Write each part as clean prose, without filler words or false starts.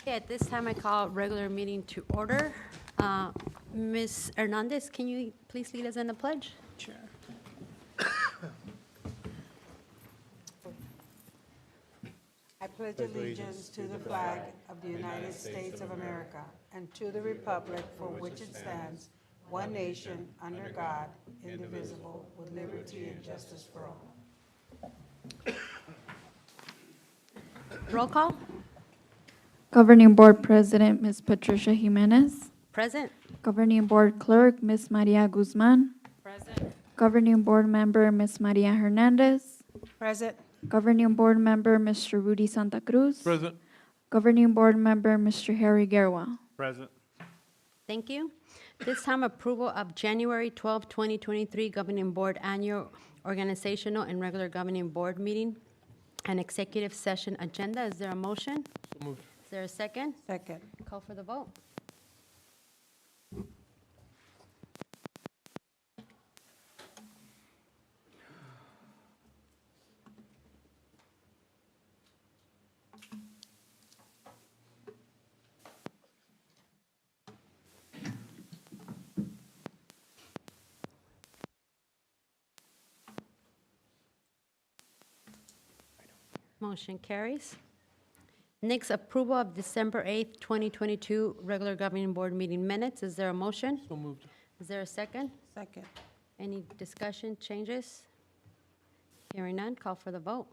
Okay, at this time, I call regular meeting to order. Ms. Hernandez, can you please lead us in the pledge? Sure. I pledge allegiance to the flag of the United States of America and to the republic for which it stands, one nation, under God, indivisible, with liberty and justice for all. Roll call. Governing Board President, Ms. Patricia Jimenez. Present. Governing Board Clerk, Ms. Maria Guzman. Present. Governing Board Member, Ms. Maria Hernandez. Present. Governing Board Member, Mr. Rudy Santa Cruz. Present. Governing Board Member, Mr. Harry Gerwa. Present. Thank you. This time, approval of January 12, 2023 Governing Board Annual Organizational and Regular Governing Board Meeting and Executive Session Agenda. Is there a motion? So moved. Is there a second? Second. Call for the vote. Motion carries. Next, approval of December 8th, 2022 regular governing board meeting minutes. Is there a motion? So moved. Is there a second? Second. Any discussion, changes? Hearing none, call for the vote.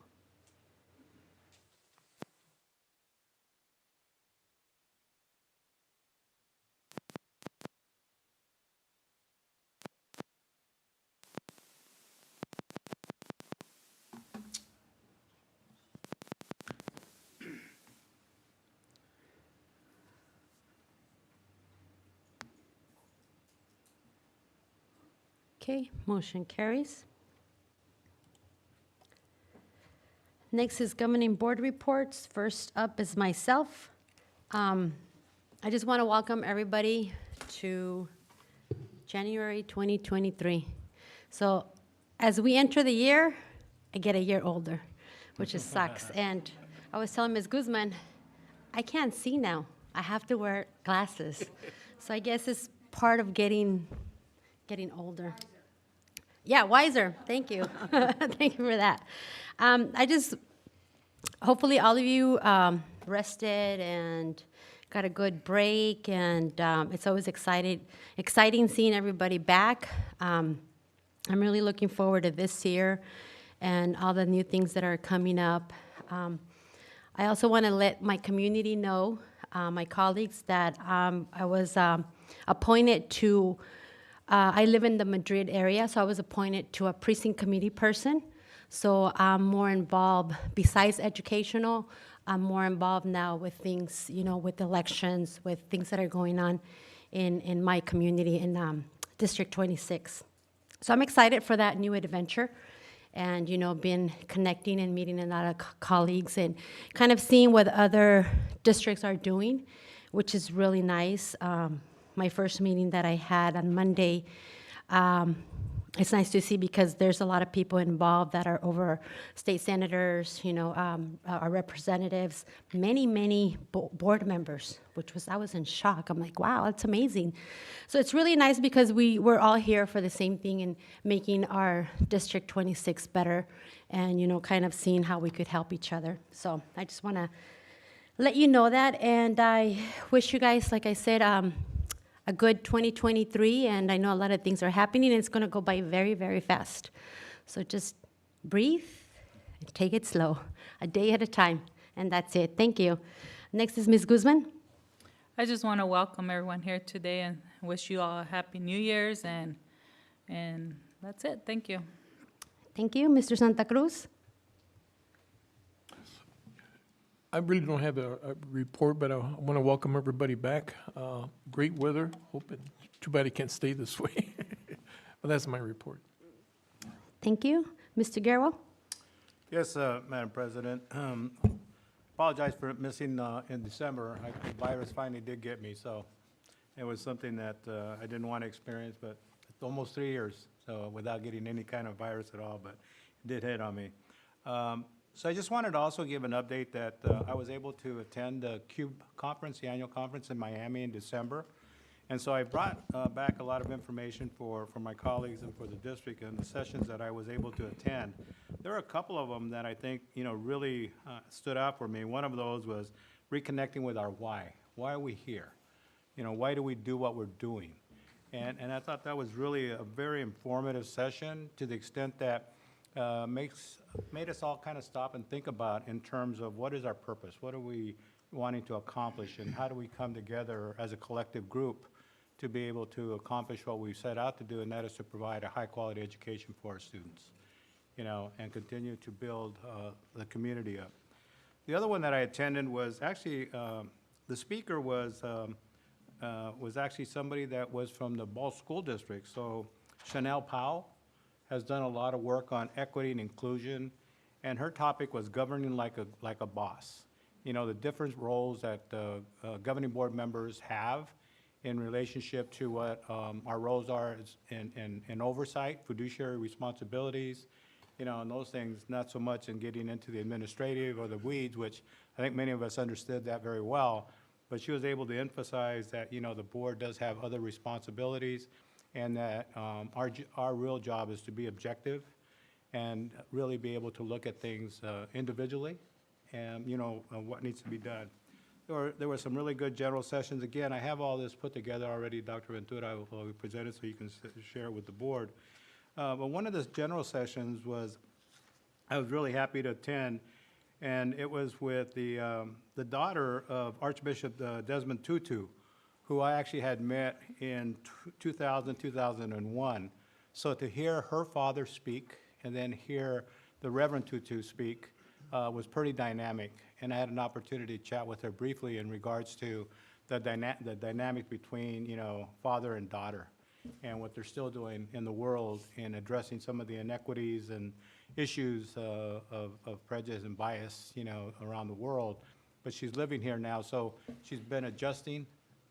Okay, motion carries. Next is governing board reports. First up is myself. I just want to welcome everybody to January 2023. So as we enter the year, I get a year older, which is sucks. And I was telling Ms. Guzman, I can't see now. I have to wear glasses. So I guess it's part of getting older. Yeah, wiser. Thank you. Thank you for that. Hopefully all of you rested and got a good break, and it's always exciting seeing everybody back. I'm really looking forward to this year and all the new things that are coming up. I also want to let my community know, my colleagues, that I was appointed to I live in the Madrid area, so I was appointed to a precinct committee person. So I'm more involved, besides educational, I'm more involved now with things, with elections, with things that are going on in my community in District 26. So I'm excited for that new adventure and, been connecting and meeting a lot of colleagues and kind of seeing what other districts are doing, which is really nice. My first meeting that I had on Monday, it's nice to see because there's a lot of people involved that are over state senators, our representatives, many board members, I was in shock. I'm like, wow, that's amazing. So it's really nice because we're all here for the same thing and making our District 26 better and, kind of seeing how we could help each other. So I just want to let you know that, and I wish you guys, like I said, a good 2023, and I know a lot of things are happening, and it's going to go by very, very fast. So just breathe and take it slow, a day at a time, and that's it. Thank you. Next is Ms. Guzman. I just want to welcome everyone here today and wish you all a happy New Year's, and that's it. Thank you. Thank you. Mr. Santa Cruz. I really don't have a report, but I want to welcome everybody back. Great weather. Too bad it can't stay this way. But that's my report. Thank you. Mr. Gerwell. Yes, Madam President. Apologize for missing in December. The virus finally did get me, so it was something that I didn't want to experience, but it's almost 3 years, so without getting any kind of virus at all, but it did hit on me. So I just wanted to also give an update that I was able to attend the CUBE conference, the annual conference in Miami in December. And so I brought back a lot of information for my colleagues and for the district and the sessions that I was able to attend. There are a couple of them that I think, really stood out for me. One of those was reconnecting with our why. Why are we here? Why do we do what we're doing? And I thought that was really a very informative session to the extent that made us all kind of stop and think about in terms of what is our purpose? What are we wanting to accomplish? And how do we come together as a collective group to be able to accomplish what we set out to do, and that is to provide a high-quality education for our students, and continue to build the community up. The other one that I attended was actually, the speaker was actually somebody that was from the Ball School District. So Chanel Powell has done a lot of work on equity and inclusion, and her topic was governing like a boss. The different roles that governing board members have in relationship to what our roles are in oversight, fiduciary responsibilities, and those things, not so much in getting into the administrative or the weeds, which I think many of us understood that very well, but she was able to emphasize that, the board does have other responsibilities, and that our real job is to be objective and really be able to look at things individually and, what needs to be done. There were some really good general sessions. Again, I have all this put together already, Dr. Ventura, will be presented so you can share it with the board. But one of the general sessions I was really happy to attend, and it was with the daughter of Archbishop Desmond Tutu, who I actually had met in 2001. So to hear her father speak and then hear the Reverend Tutu speak was pretty dynamic. And I had an opportunity to chat with her briefly in regards to the dynamic between, father and daughter and what they're still doing in the world in addressing some of the inequities and issues of prejudice and bias, around the world. But she's living here now, so she's been adjusting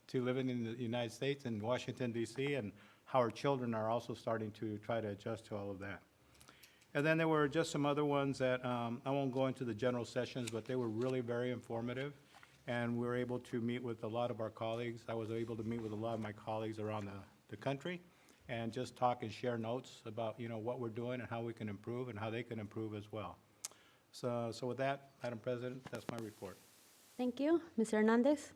to living in the United States and Washington, D.C., and how our children are also starting to try to adjust to all of that. And then there were just some other ones that I won't go into the general sessions, but they were really very informative, and we were able to meet with a lot of our colleagues. I was able to meet with a lot of my colleagues around the country and just talk and share notes about, what we're doing and how we can improve and how they can improve as well. So with that, Madam President, that's my report. Thank you. Ms. Hernandez?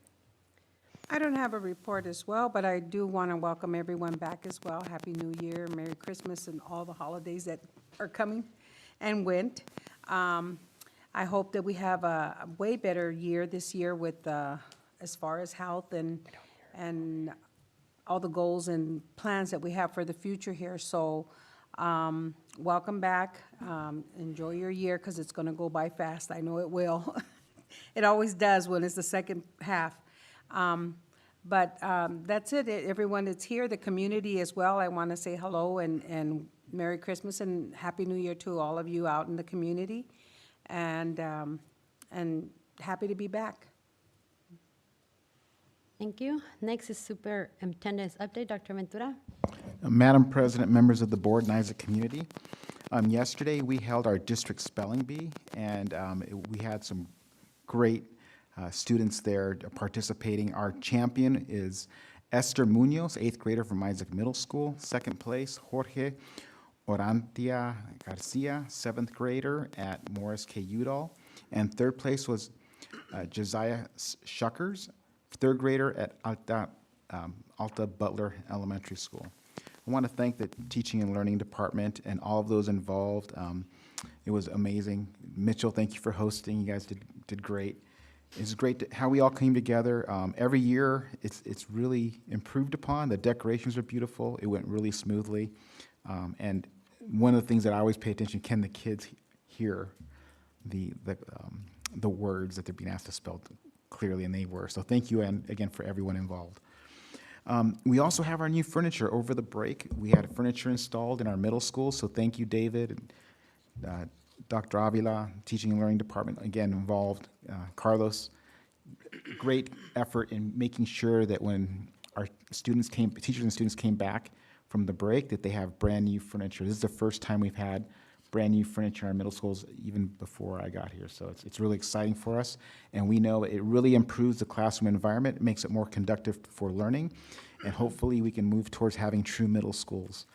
I don't have a report as well, but I do want to welcome everyone back as well. Happy New Year, Merry Christmas, and all the holidays that are coming and went. I hope that we have a way better year this year with, as far as health and all the goals and plans that we have for the future here. So welcome back. Enjoy your year because it's going to go by fast. I know it will. It always does when it's the second half. But that's it. Everyone that's here, the community as well, I want to say hello and Merry Christmas and Happy New Year to all of you out in the community. And happy to be back. Thank you. Next is Superintendent's update. Dr. Ventura? Madam President, members of the board, and Isaac community. Yesterday, we held our district spelling bee, and we had some great students there participating. Our champion is Esther Munoz, 8th grader from Isaac Middle School. Second place, Jorge Orantia Garcia, 7th grader at Morris K. Udall. And third place was Josiah Shuckers, 3rd grader at Alta Butler Elementary School. I want to thank the Teaching and Learning Department and all of those involved. It was amazing. Mitchell, thank you for hosting. You guys did great. It's great how we all came together. Every year, it's really improved upon. The decorations are beautiful. It went really smoothly. And one of the things that I always pay attention, can the kids hear the words that they're being asked to spell clearly, and they were. So thank you, and again, for everyone involved. We also have our new furniture over the break. We had furniture installed in our middle school, so thank you, David, and Dr. Avila, Teaching and Learning Department, again, involved. Carlos, great effort in making sure that when our teachers and students came back from the break, that they have brand new furniture. This is the first time we've had brand-new furniture in our middle schools even before I got here. So it's really exciting for us, and we know it really improves the classroom environment, it makes it more conductive for learning, and hopefully we can move towards having true middle schools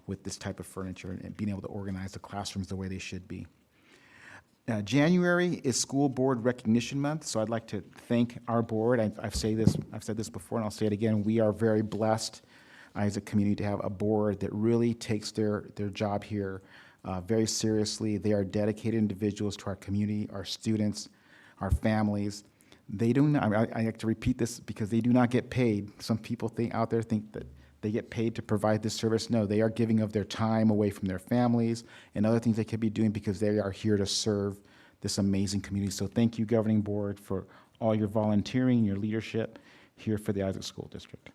with this type of furniture and being able to organize the classrooms the way they should be. January is School Board Recognition Month, so I'd like to thank our board. I've said this before, and I'll say it again. We are very blessed as a community to have a board that really takes their job here very seriously. They are dedicated individuals to our community, our students, our families. They do not, I like to repeat this because they do not get paid. Some people out there think that they get paid to provide this service. No, they are giving of their time away from their families and other things they could be doing because they are here to serve this amazing community. So thank you, Governing Board, for all your volunteering, your leadership here for the Isaac School District.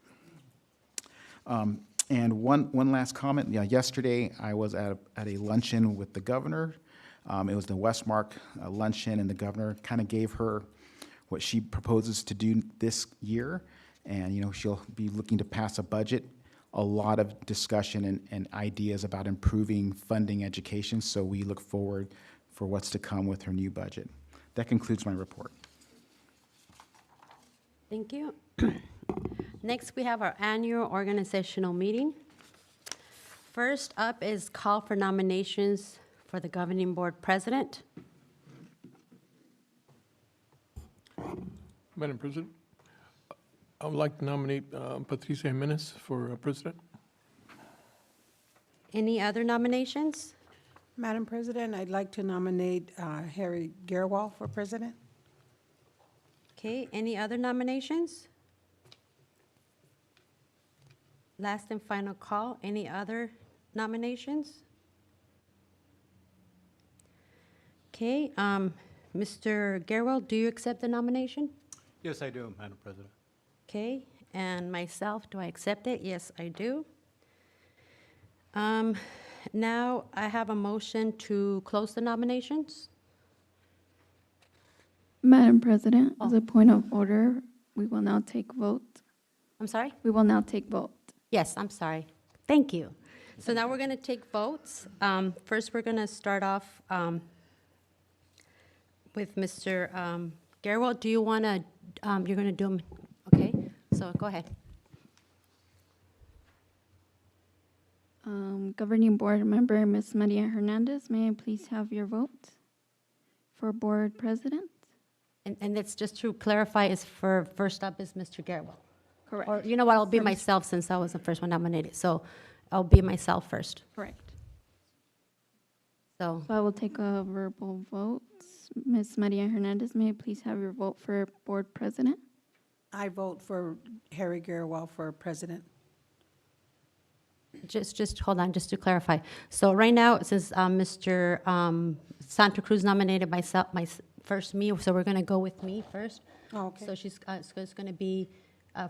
And one last comment. Yesterday, I was at a luncheon with the governor. It was the Westmark luncheon, and the governor kind of gave her what she proposes to do this year. And, she'll be looking to pass a budget, a lot of discussion and ideas about improving funding education. So we look forward for what's to come with her new budget. That concludes my report. Thank you. Next, we have our annual organizational meeting. First up is call for nominations for the Governing Board President. Madam President, I would like to nominate Patricia Jimenez for president. Any other nominations? Madam President, I'd like to nominate Harry Gerwal for president. Okay, any other nominations? Last and final call, any other nominations? Okay, Mr. Gerwal, do you accept the nomination? Yes, I do, Madam President. Okay, and myself, do I accept it? Yes, I do. Now, I have a motion to close the nominations. Madam President, as a point of order, we will now take vote. I'm sorry? We will now take vote. Yes, I'm sorry. Thank you. So now we're going to take votes. First, we're going to start off with Mr. Gerwal. Do you want to, you're going to do them, okay? So go ahead. Governing Board Member Ms. Maria Hernandez, may I please have your vote for Board President? And it's just to clarify, is for, first up is Mr. Gerwal. Correct. Or, you know what, I'll be myself since I was the first one nominated. So I'll be myself first. Correct. So, So I will take a verbal vote. Ms. Maria Hernandez, may I please have your vote for Board President? I vote for Harry Gerwal for president. just hold on, just to clarify. So right now, since Mr. Santa Cruz nominated myself, first me, so we're going to go with me first. Oh, okay. So so it's going to be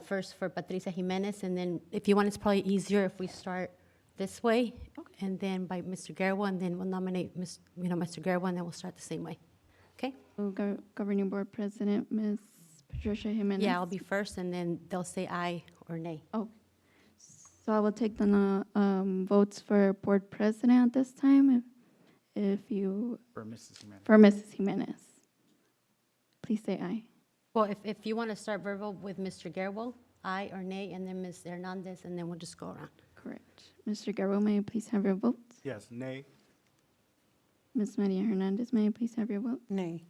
first for Patricia Jimenez, and then if you want, it's probably easier if we start this way, and then by Mr. Gerwal, and then we'll nominate Mr. Gerwal, and then we'll start the same way. Okay? So Governing Board President, Ms. Patricia Jimenez. Yeah, I'll be first, and then they'll say aye or nay. Oh, so I will take the votes for Board President at this time. If you, For Mrs. Jimenez. for Mrs. Jimenez, please say aye. Well, if you want to start verbal with Mr. Gerwal, aye or nay, and then Ms. Hernandez, and then we'll just go around. Correct. Mr. Garro, may I please have your vote? Yes, nay. Ms. Maria Hernandez, may I please have your vote? Nay.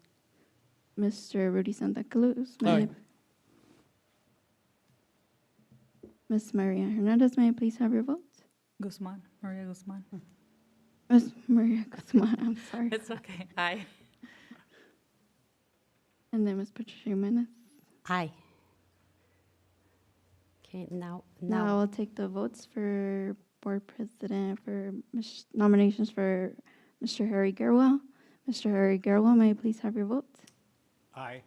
Mr. Rudy Santa Cruz, may I? Aye. Ms. Maria Hernandez, may I please have your vote? Guzman, Maria Guzman. Ms. Maria Guzman, I'm sorry. It's okay. Aye. And then Ms. Patricia Jimenez. Aye. Okay, Now now, I'll take the votes for Board President for nominations for Mr. Harry Gerwal. Mr. Harry Gerwal, may I please have your vote? Aye.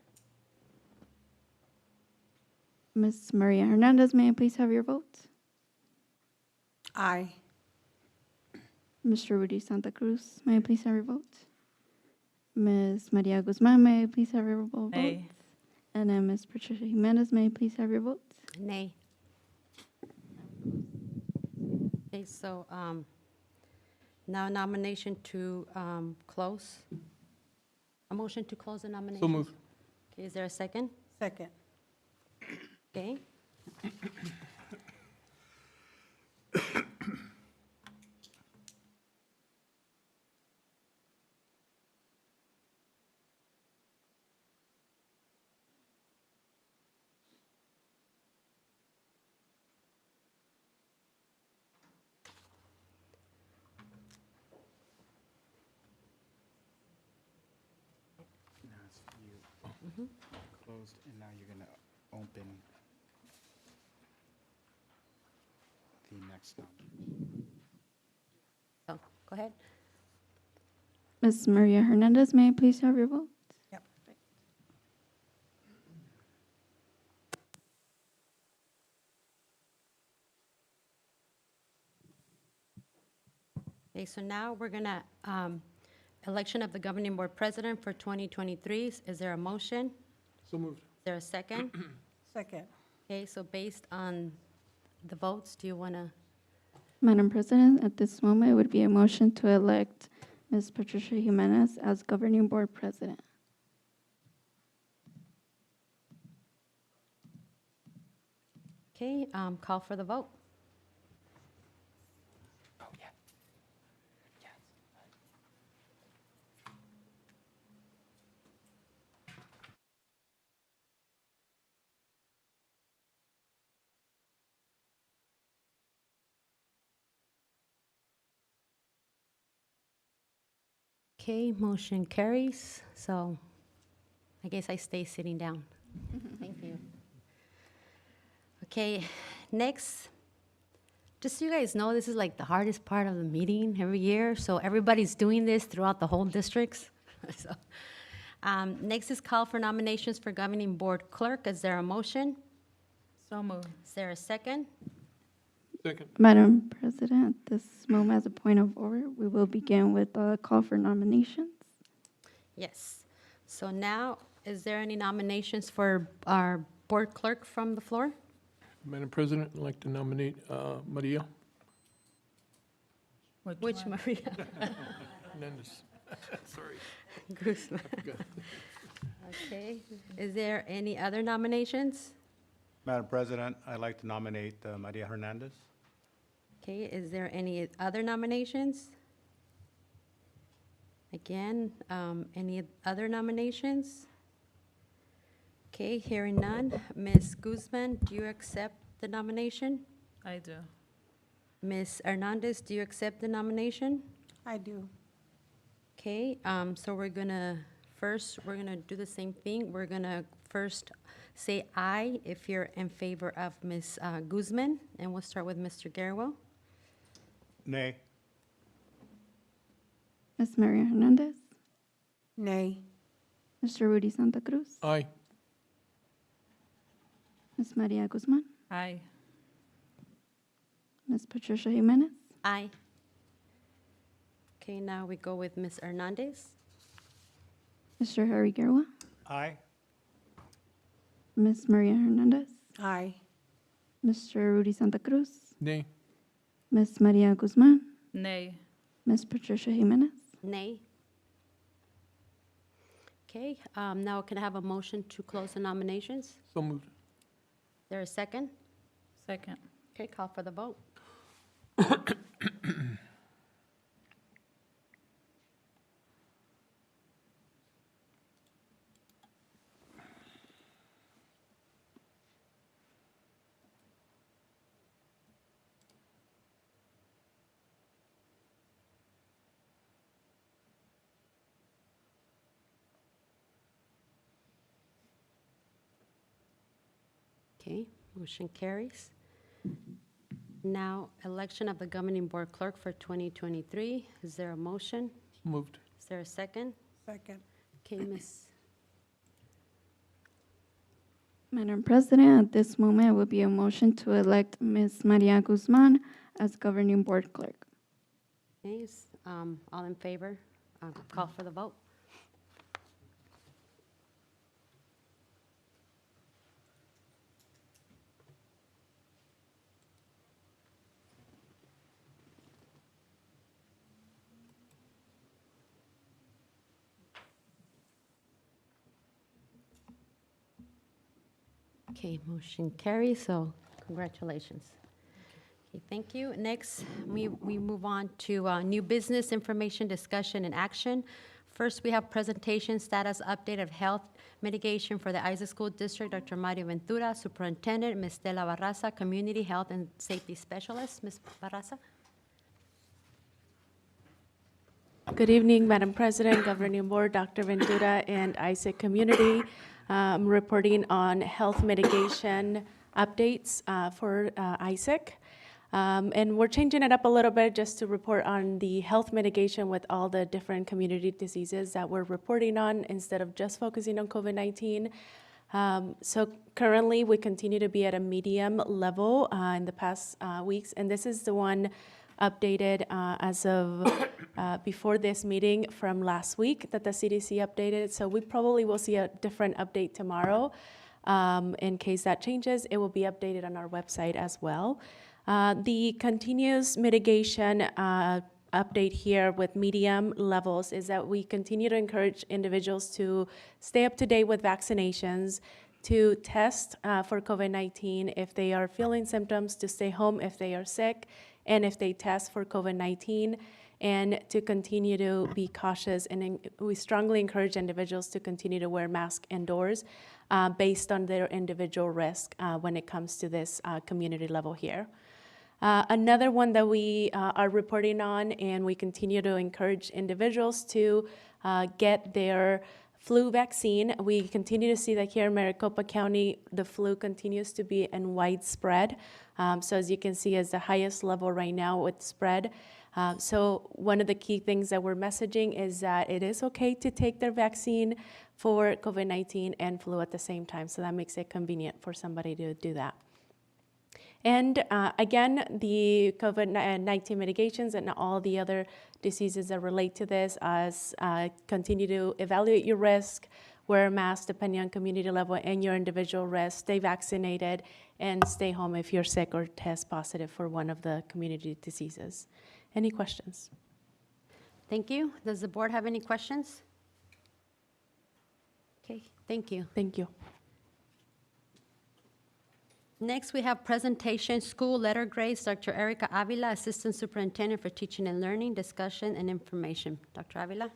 Ms. Maria Hernandez, may I please have your vote? Aye. Mr. Rudy Santa Cruz, may I please have your vote? Ms. Maria Guzman, may I please have your vote? Nay. And then Ms. Patricia Jimenez, may I please have your vote? nay. Okay, so Now nomination to close. A motion to close the nomination. So moved. Okay, is there a second? Second. Okay. Now it's you closed, and now you're going to open the next nomination. So, go ahead. Ms. Maria Hernandez, may I please have your vote? Yep. Okay, so now we're gonna, election of the governing board president for 2023. Is there a motion? So moved. Is there a second? Second. Okay, so based on the votes, do you wanna, Madam President, at this moment, it would be a motion to elect Ms. Patricia Jimenez as governing board president. okay, call for the vote? Okay, motion carries, so I guess I stay sitting down. Thank you. Okay, next, just so you guys know, this is like the hardest part of the meeting every year, so everybody's doing this throughout the whole districts. So, next is call for nominations for governing board clerk. Is there a motion? So moved. Is there a second? Second. Madam President, at this moment, as a point of order, we will begin with a call for nominations. Yes. So now, is there any nominations for our board clerk from the floor? Madam President, I'd like to nominate Maria Which one? Maria Hernandez. Sorry. Guzman? Okay. Is there any other nominations? Madam President, I'd like to nominate Maria Hernandez. Okay, is there any other nominations? Again, any other nominations? Okay, hearing none. Ms. Guzman, do you accept the nomination? I do. Ms. Hernandez, do you accept the nomination? I do. Okay, so we're gonna do the same thing. We're gonna first say aye if you're in favor of Ms. Guzman, and we'll start with Mr. Garwell. Nay. Ms. Maria Hernandez, Nay. Mr. Rudy Santa Cruz, Aye. Ms. Maria Guzman, Aye. Ms. Patricia Jimenez, Aye. Okay, now we go with Ms. Hernandez. Mr. Harry Gerwa, Aye. Ms. Maria Hernandez, Aye. Mr. Rudy Santa Cruz, Nay. Ms. Maria Guzman, Nay. Ms. Patricia Jimenez. Nay. Okay, now can I have a motion to close the nominations? So moved. Is there a second? Second. Okay, call for the vote. Okay, motion carries. Now, election of the governing board clerk for 2023. Is there a motion? So moved. Is there a second? Second. Okay, Ms. Madam President, at this moment, it will be a motion to elect Ms. Maria Guzman as governing board clerk. Hayes, all in favor? Call for the vote. Okay, motion carries, so congratulations. Okay, thank you. Next, we move on to new business information, discussion, and action. First, we have presentation status update of health mitigation for the Isaac School District, Dr. Mario Ventura, Superintendent, Ms. Stella Barraza, Community Health and Safety Specialist. Ms. Barraza? Good evening, Madam President, Governing Board, Dr. Ventura, and Isaac Community. I'm reporting on health mitigation updates for Isaac. And we're changing it up a little bit just to report on the health mitigation with all the different community diseases that we're reporting on instead of just focusing on COVID-19. So currently, we continue to be at a medium level in the past weeks, and this is the one updated as of before this meeting from last week that the CDC updated. So we probably will see a different update tomorrow. In case that changes, it will be updated on our website as well. The continuous mitigation update here with medium levels is that we continue to encourage individuals to stay up to date with vaccinations, to test for COVID-19 if they are feeling symptoms, to stay home if they are sick, and if they test for COVID-19, and to continue to be cautious. And we strongly encourage individuals to continue to wear masks indoors based on their individual risk when it comes to this community level here. Another one that we are reporting on, and we continue to encourage individuals to get their flu vaccine. We continue to see that here in Maricopa County, the flu continues to be in widespread. So as you can see, is the highest level right now with spread. So one of the key things that we're messaging is that it is okay to take their vaccine for COVID-19 and flu at the same time. So that makes it convenient for somebody to do that. And again, the COVID-19 mitigations and all the other diseases that relate to this, as continue to evaluate your risk, wear a mask depending on community level and your individual risk, stay vaccinated, and stay home if you're sick or test positive for one of the community diseases. Any questions? Thank you. Does the board have any questions? Okay, thank you. Thank you. Next, we have presentation, school letter grades, Dr. Erica Avila, Assistant Superintendent for Teaching and Learning, discussion and information. Dr. Avila?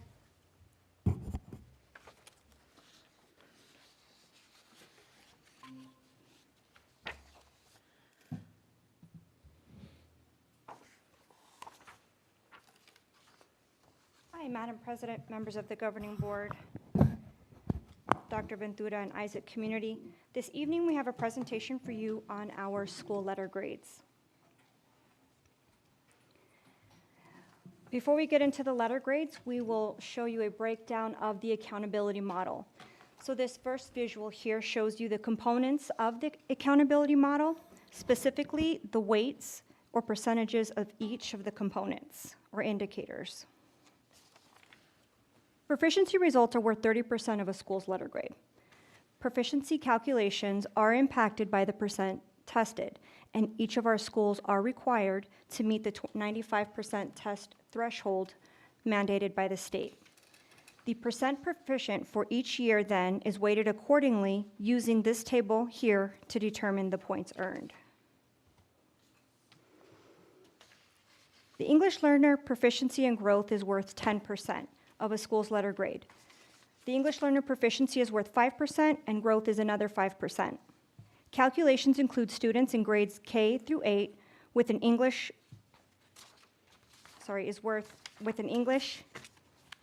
Hi, Madam President, members of the Governing Board, Dr. Ventura and Isaac Community. This evening, we have a presentation for you on our school letter grades. Before we get into the letter grades, we will show you a breakdown of the accountability model. So this first visual here shows you the components of the accountability model, specifically the weights or percentages of each of the components or indicators. Proficiency results are worth 30% of a school's letter grade. Proficiency calculations are impacted by the percent tested, and each of our schools are required to meet the 95% test threshold mandated by the state. The percent proficient for each year then is weighted accordingly using this table here to determine the points earned. The English learner proficiency and growth is worth 10% of a school's letter grade. The English learner proficiency is worth 5% and growth is another 5%. Calculations include students in grades K through 8 with an English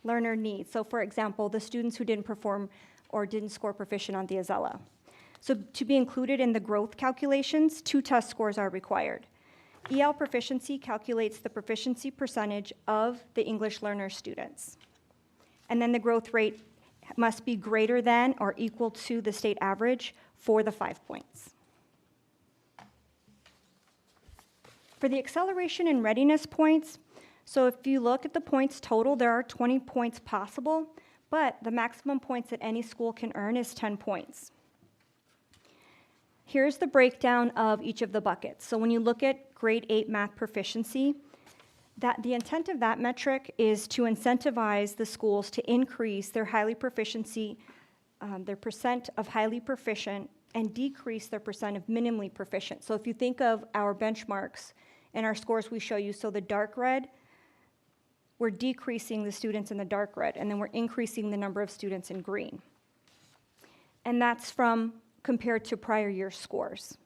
learner need. So for example, the students who didn't perform or didn't score proficient on the AZELA. So to be included in the growth calculations, 2 test scores are required. EL proficiency calculates the proficiency percentage of the English learner students. And then the growth rate must be greater than or equal to the state average for the 5 points. For the acceleration and readiness points, so if you look at the points total, there are 20 points possible, but the maximum points that any school can earn is 10 points. Here's the breakdown of each of the buckets. So when you look at grade 8 math proficiency, the intent of that metric is to incentivize the schools to increase their highly proficiency, their percent of highly proficient and decrease their percent of minimally proficient. So if you think of our benchmarks and our scores we show you, so the dark red, we're decreasing the students in the dark red, and then we're increasing the number of students in green. And that's from compared to prior year scores.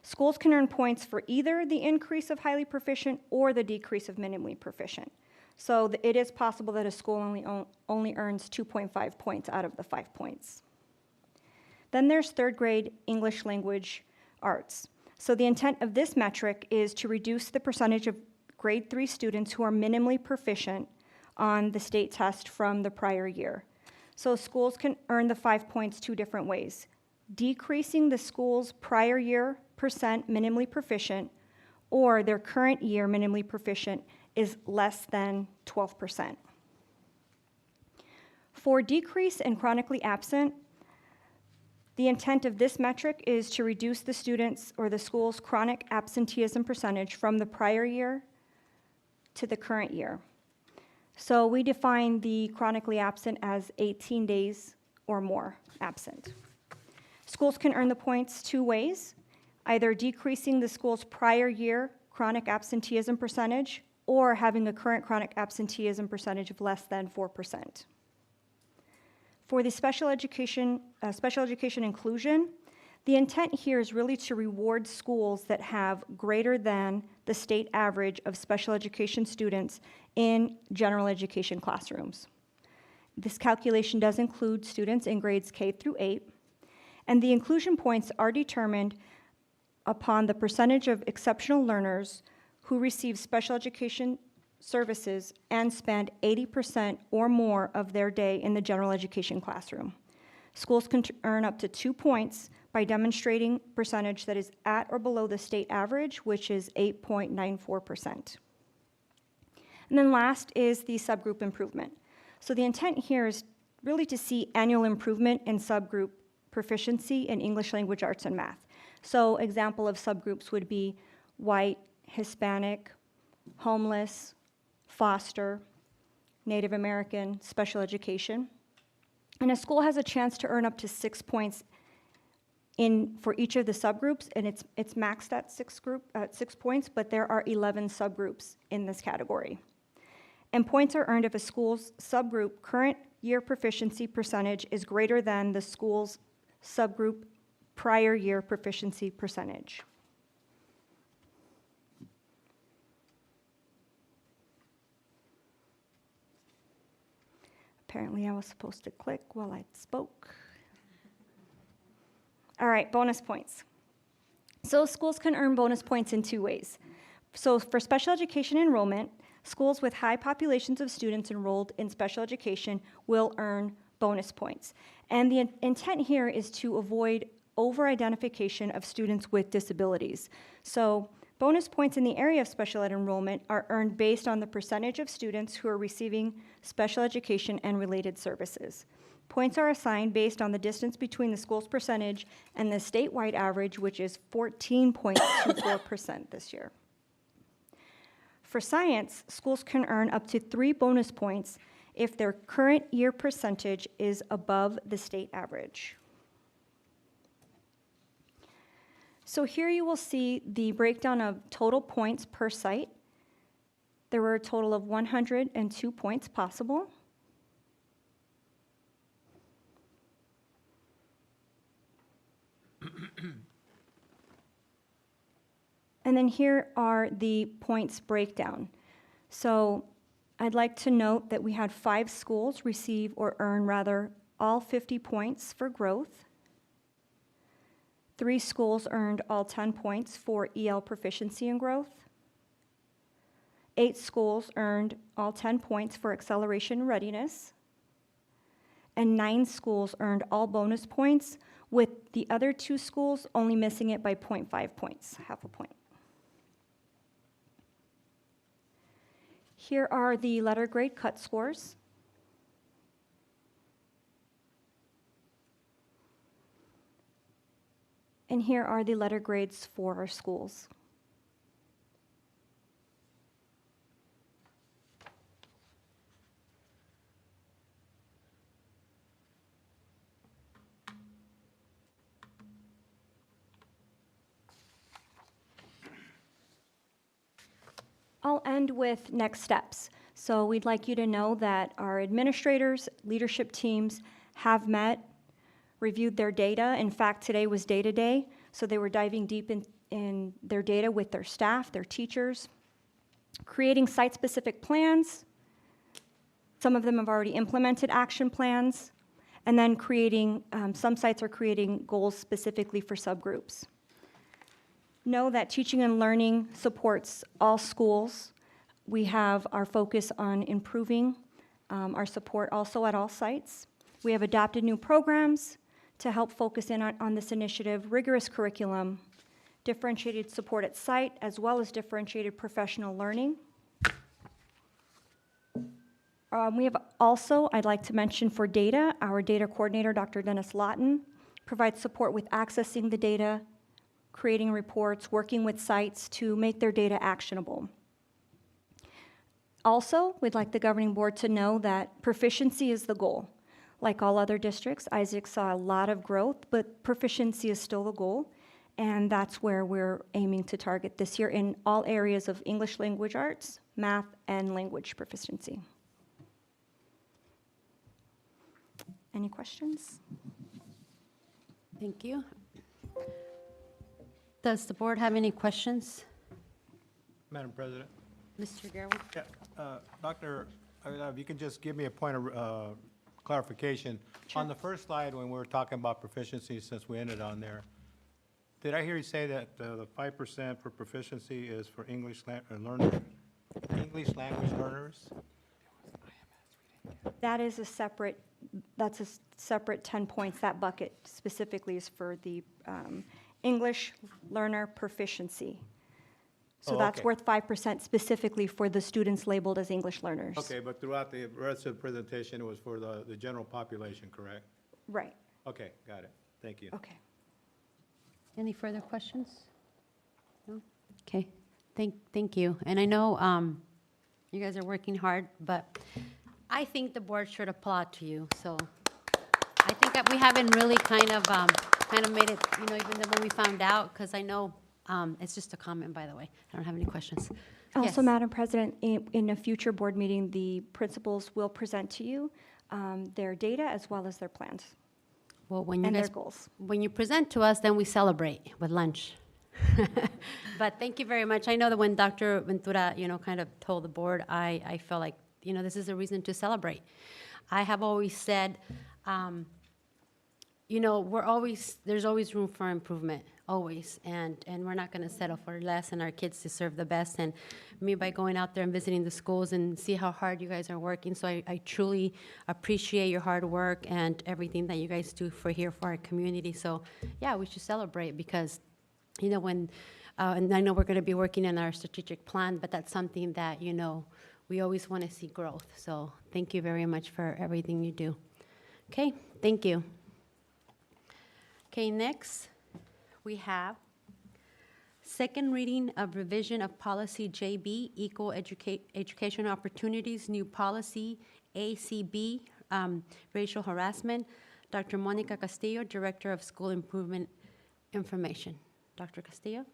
Schools can earn points for either the increase of highly proficient or the decrease of minimally proficient. So it is possible that a school only earns 2.5 points out of the 5 points. Then there's third grade English language arts. So the intent of this metric is to reduce the percentage of grade 3 students who are minimally proficient on the state test from the prior year. So schools can earn the 5 points 2 different ways: decreasing the school's prior year percent minimally proficient, or their current year minimally proficient is less than 12%. For decrease and chronically absent, the intent of this metric is to reduce the students' or the school's chronic absenteeism percentage from the prior year to the current year. So we define the chronically absent as 18 days or more absent. Schools can earn the points 2 ways: either decreasing the school's prior year chronic absenteeism percentage or having a current chronic absenteeism percentage of less than 4%. For the special education inclusion, the intent here is really to reward schools that have greater than the state average of special education students in general education classrooms. This calculation does include students in grades K through 8, and the inclusion points are determined upon the percentage of exceptional learners who receive special education services and spend 80% or more of their day in the general education classroom. Schools can earn up to 2 points by demonstrating percentage that is at or below the state average, which is 8.94%. And then last is the subgroup improvement. So the intent here is really to see annual improvement in subgroup proficiency in English language arts and math. So example of subgroups would be white, Hispanic, homeless, foster, Native American, special education. And a school has a chance to earn up to 6 points for each of the subgroups, and it's maxed at 6 points, but there are 11 subgroups in this category. And points are earned if a school's subgroup current year proficiency percentage is greater than the school's subgroup prior year proficiency percentage. Apparently I was supposed to click while I spoke. All right, bonus points. So schools can earn bonus points in 2 ways. So for special education enrollment, schools with high populations of students enrolled in special education will earn bonus points. And the intent here is to avoid over-identification of students with disabilities. So bonus points in the area of special ed enrollment are earned based on the percentage of students who are receiving special education and related services. Points are assigned based on the distance between the school's percentage and the statewide average, which is 14.24% this year. For science, schools can earn up to 3 bonus points if their current year percentage is above the state average. So here you will see the breakdown of total points per site. There were a total of 102 points possible. And then here are the points breakdown. So I'd like to note that we had 5 schools receive or earn rather all 50 points for growth. 3 schools earned all 10 points for EL proficiency and growth. 8 schools earned all 10 points for acceleration readiness. And 9 schools earned all bonus points, with the other 2 schools only missing it by 0.5 points, half a point. Here are the letter grade cut scores. And here are the letter grades for our schools. I'll end with next steps. So we'd like you to know that our administrators, leadership teams have met, reviewed their data. In fact, today was data day, so they were diving deep in their data with their staff, their teachers, creating site-specific plans. Some of them have already implemented action plans, and then creating, some sites are creating goals specifically for subgroups. Know that teaching and learning supports all schools. We have our focus on improving our support also at all sites. We have adopted new programs to help focus in on this initiative, rigorous curriculum, differentiated support at site, as well as differentiated professional learning. We have also, I'd like to mention for data, our data coordinator, Dr. Dennis Lawton, provides support with accessing the data, creating reports, working with sites to make their data actionable. Also, we'd like the governing board to know that proficiency is the goal. Like all other districts, Isaac saw a lot of growth, but proficiency is still the goal, and that's where we're aiming to target this year in all areas of English language arts, math, and language proficiency. Any questions? Thank you. Does the board have any questions? Madam President? Mr. Garwood? Yeah, Dr. Aguilar, if you can just give me a point of clarification. On the first slide, when we were talking about proficiency, since we ended on there, did I hear you say that the 5% for proficiency is for English learners, English language learners? That is a separate, that's a separate 10 points. That bucket specifically is for the English learner proficiency. So Oh, that's okay. worth 5% specifically for the students labeled as English learners. Okay, but throughout the rest of the presentation, it was for the general population, correct? Right, Okay, got it. Thank you. okay. Any further questions? No? Okay, thank you. And I know you guys are working hard, but I think the board should applaud to you. So I think that we haven't really kind of made it, you know, even when we found out, because I know, it's just a comment, by the way. I don't have any questions. Also, Yes. Madam President, in a future board meeting, the principals will present to you their data as well as their plans Well, when you and their guys, goals. when you present to us, then we celebrate with lunch. But thank you very much. I know that when Dr. Ventura, you know, kind of told the board, I felt like, you know, this is a reason to celebrate. I have always said, you know, there's always room for improvement, always. And we're not going to settle for less, and our kids deserve the best. And me, by going out there and visiting the schools and see how hard you guys are working, so I truly appreciate your hard work and everything that you guys do for our community. So, yeah, we should celebrate because, you know, when, and I know we're going to be working on our strategic plan, but that's something that, you know, we always want to see growth. So thank you very much for everything you do. Okay, thank you. Okay, next, we have second reading of revision of policy JB, Equal Education Opportunities, new policy ACB, racial harassment. Dr. Monica Castillo, Director of School Improvement Information. Dr. Castillo?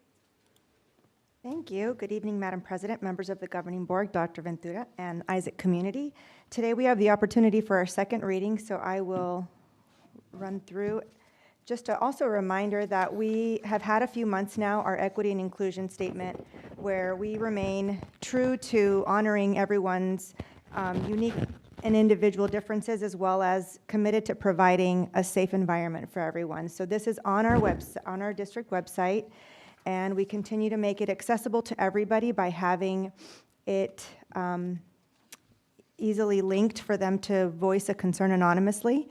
Thank you. Good evening, Madam President, members of the Governing Board, Dr. Ventura, and Isaac community. Today we have the opportunity for our second reading, so I will run through. Just also a reminder that we have had a few months now our equity and inclusion statement where we remain true to honoring everyone's unique and individual differences, as well as committed to providing a safe environment for everyone. So this is on our on our district website, and we continue to make it accessible to everybody by having it easily linked for them to voice a concern anonymously.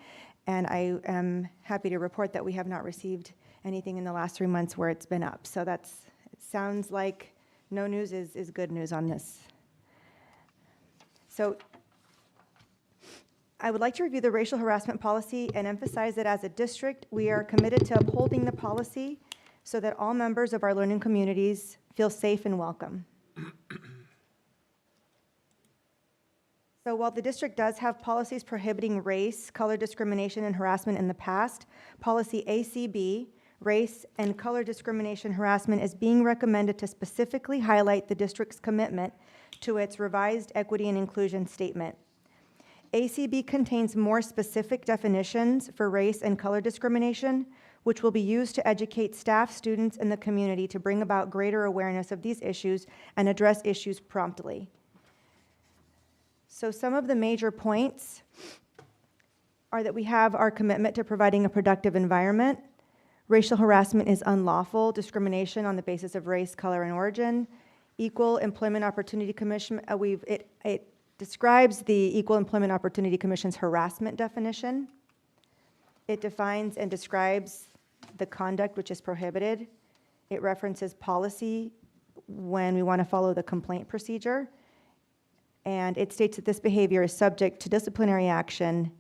And I am happy to report that we have not received anything in the last 3 months where it's been up. So it sounds like no news is good news on this. So I would like to review the racial harassment policy and emphasize that as a district, we are committed to upholding the policy so that all members of our learning communities feel safe and welcome. So while the district does have policies prohibiting race, color discrimination, and harassment in the past, policy ACB, race and color discrimination harassment is being recommended to specifically highlight the district's commitment to its revised equity and inclusion statement. ACB contains more specific definitions for race and color discrimination, which will be used to educate staff, students, and the community to bring about greater awareness of these issues and address issues promptly. So some of the major points are that we have our commitment to providing a productive environment. Racial harassment is unlawful discrimination on the basis of race, color, and origin. Equal Employment Opportunity Commission, it describes the Equal Employment Opportunity Commission's harassment definition. It defines and describes the conduct which is prohibited. It references policy when we want to follow the complaint procedure. And it states that this behavior is subject to disciplinary action,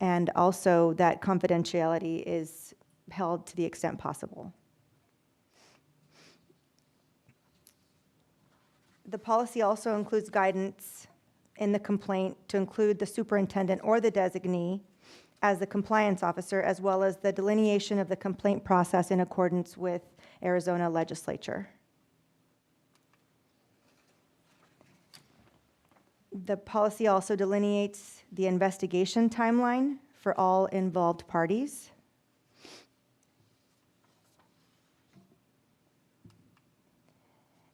and also that confidentiality is held to the extent possible. The policy also includes guidance in the complaint to include the superintendent or the designee as the compliance officer, as well as the delineation of the complaint process in accordance with Arizona legislature. The policy also delineates the investigation timeline for all involved parties.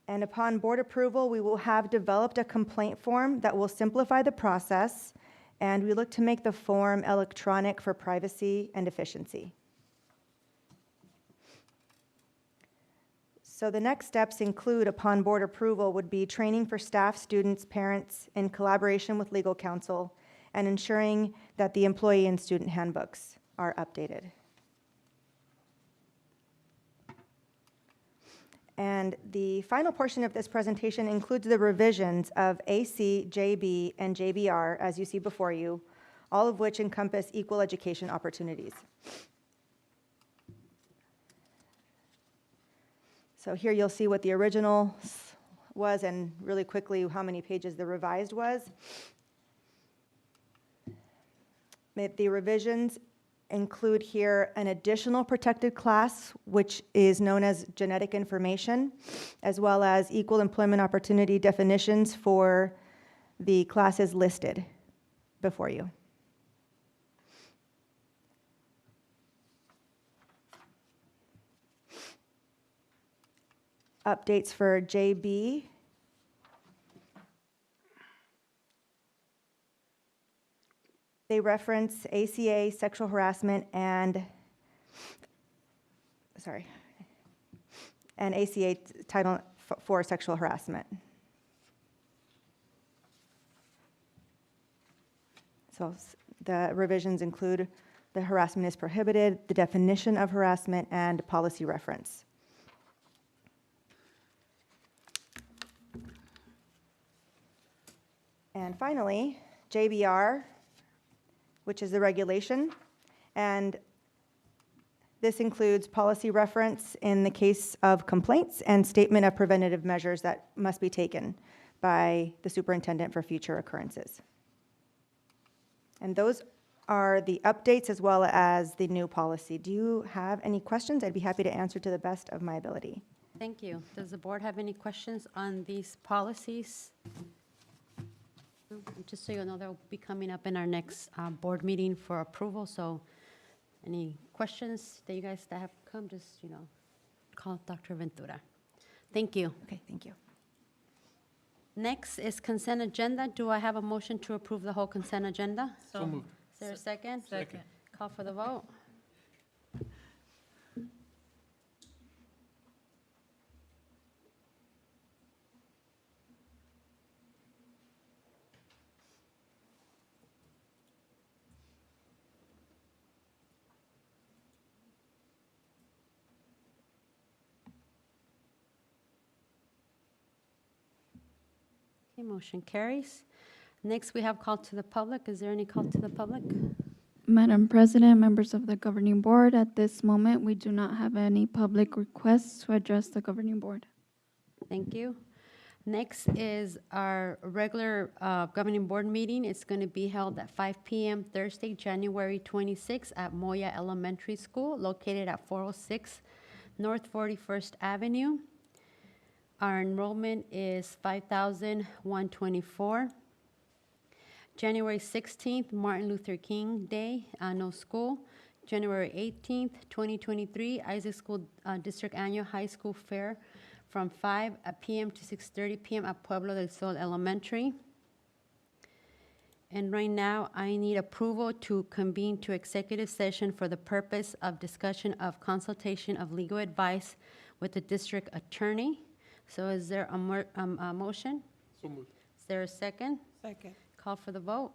And upon board approval, we will have developed a complaint form that will simplify the process, and we look to make the form electronic for privacy and efficiency. So the next steps include, upon board approval, would be training for staff, students, parents, in collaboration with legal counsel, and ensuring that the employee and student handbooks are updated. And the final portion of this presentation includes the revisions of AC, JB, and JBR, as you see before you, all of which encompass equal education opportunities. So here you'll see what the original was, and really quickly how many pages the revised was. The revisions include here an additional protected class, which is known as genetic information, as well as equal employment opportunity definitions for the classes listed before you. Updates for JB. They reference ACA, sexual harassment, and ACA Title IV sexual harassment. So the revisions include the harassment is prohibited, the definition of harassment, and policy reference. And finally, JBR, which is the regulation, and this includes policy reference in the case of complaints and statement of preventative measures that must be taken by the superintendent for future occurrences. And those are the updates as well as the new policy. Do you have any questions? I'd be happy to answer to the best of my ability. Thank you. Does the board have any questions on these policies? No? Just so you know, they'll be coming up in our next board meeting for approval, so any questions that you guys that have come, just, call Dr. Ventura. Thank you. Okay, thank you. Next is consent agenda. Do I have a motion to approve the whole consent agenda? So moved. Is there a second? Second. Call for the vote. Okay, motion carries. Next, we have call to the public. Is there any call to the public? Madam President, members of the governing board, at this moment, we do not have any public requests to address the governing board. Thank you. Next is our regular governing board meeting. It's going to be held at 5 p.m. Thursday, January 26th at Moya Elementary School, located at 406 North 41st Avenue. Our enrollment is 5,124. January 16th, Martin Luther King Day, no school. January 18th, 2023, Isaac School District Annual High School Fair from 5 p.m. to 6:30 p.m. at Pueblo del Sol Elementary. And right now, I need approval to convene to executive session for the purpose of discussion of consultation of legal advice with the district attorney. So is there a motion? So moved. Is there a second? Second. Call for the vote.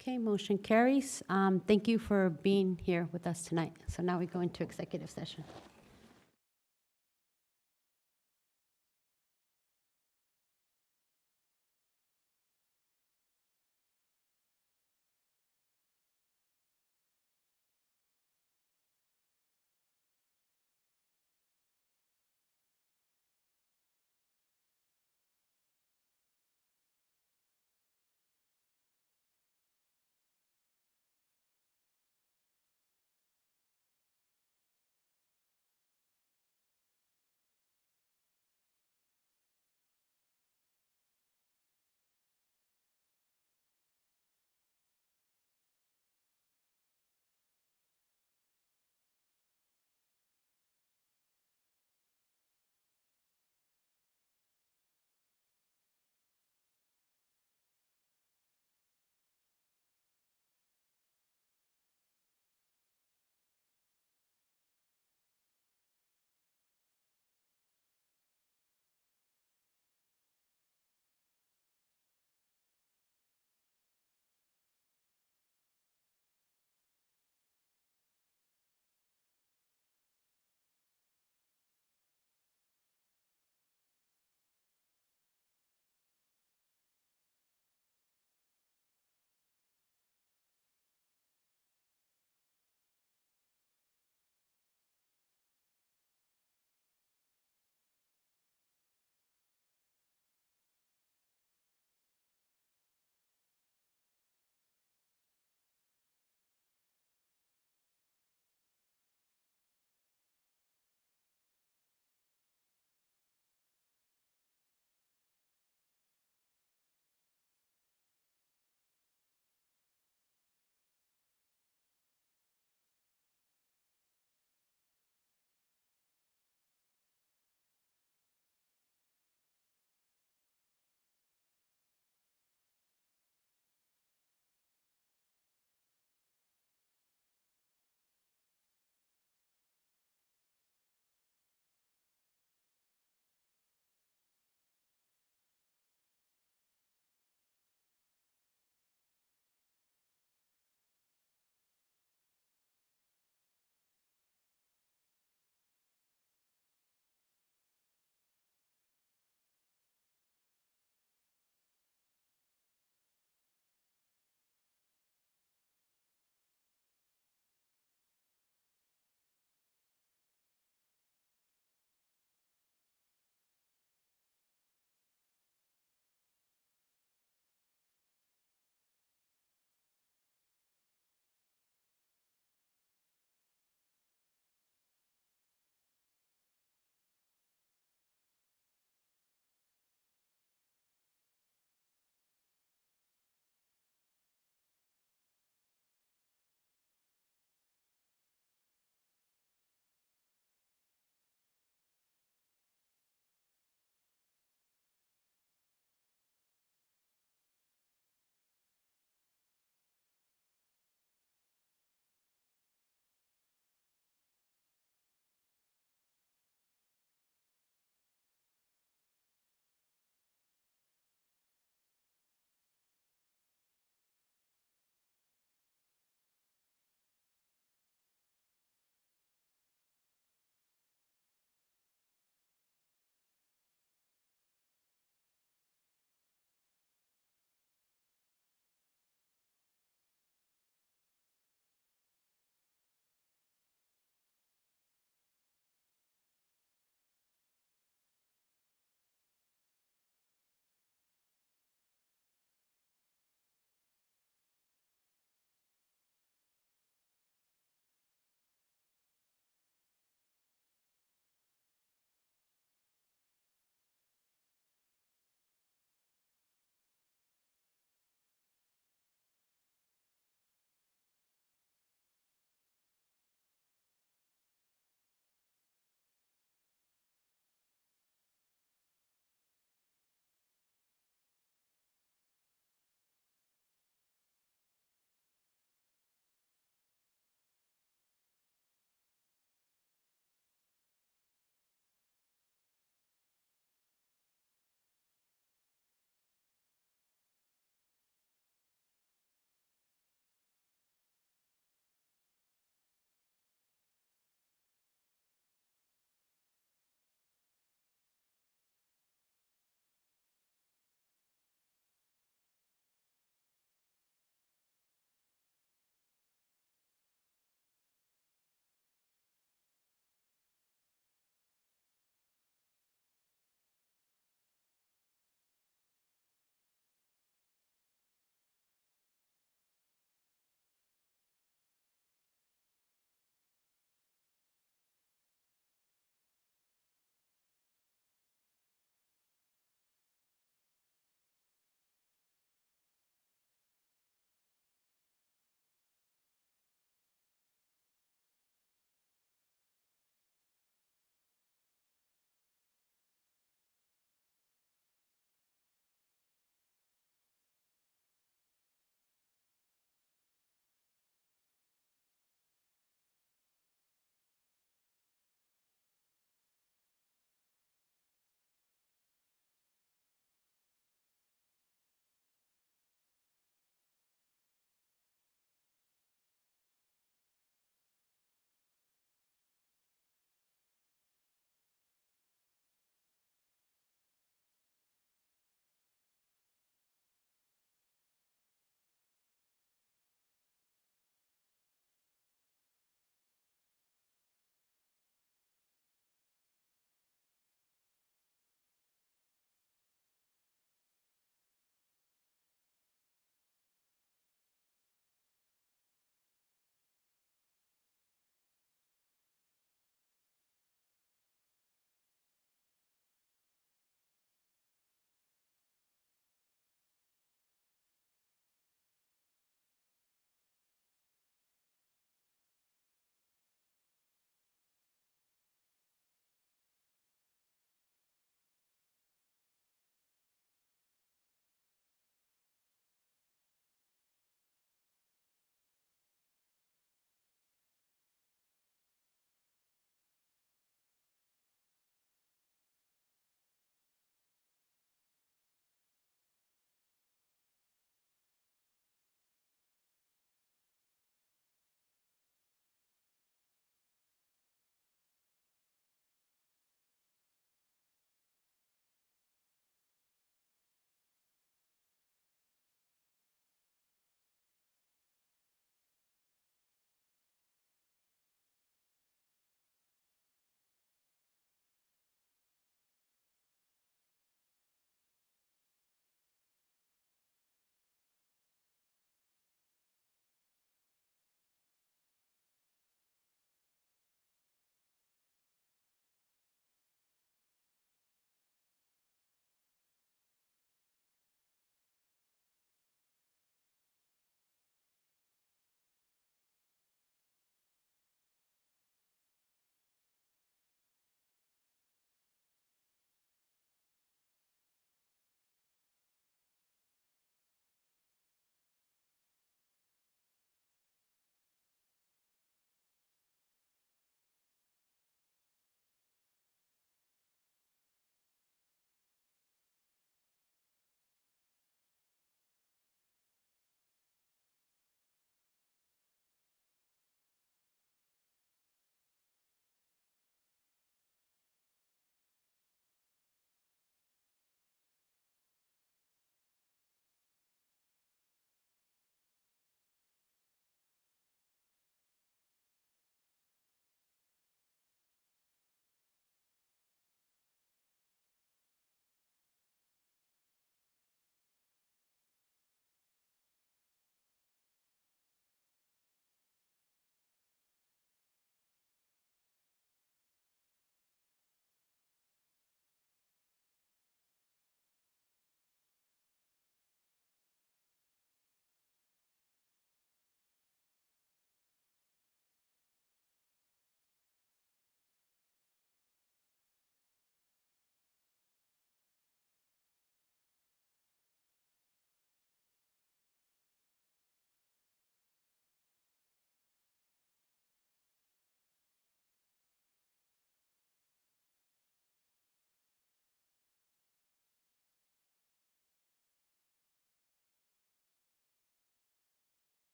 Okay, motion carries. Thank you for being here with us tonight. So now we go into executive session.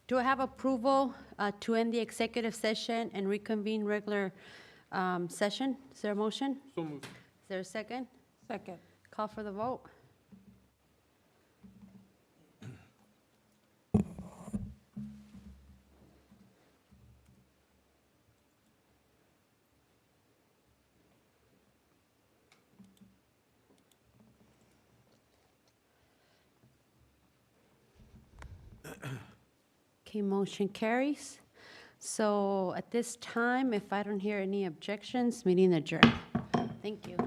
Do I have approval to end the executive session and reconvene regular session? Is there a motion? So moved. Is there a second? Second. Call for the vote. Okay, motion carries. So at this time, if I don't hear any objections, meeting adjourned. Thank you.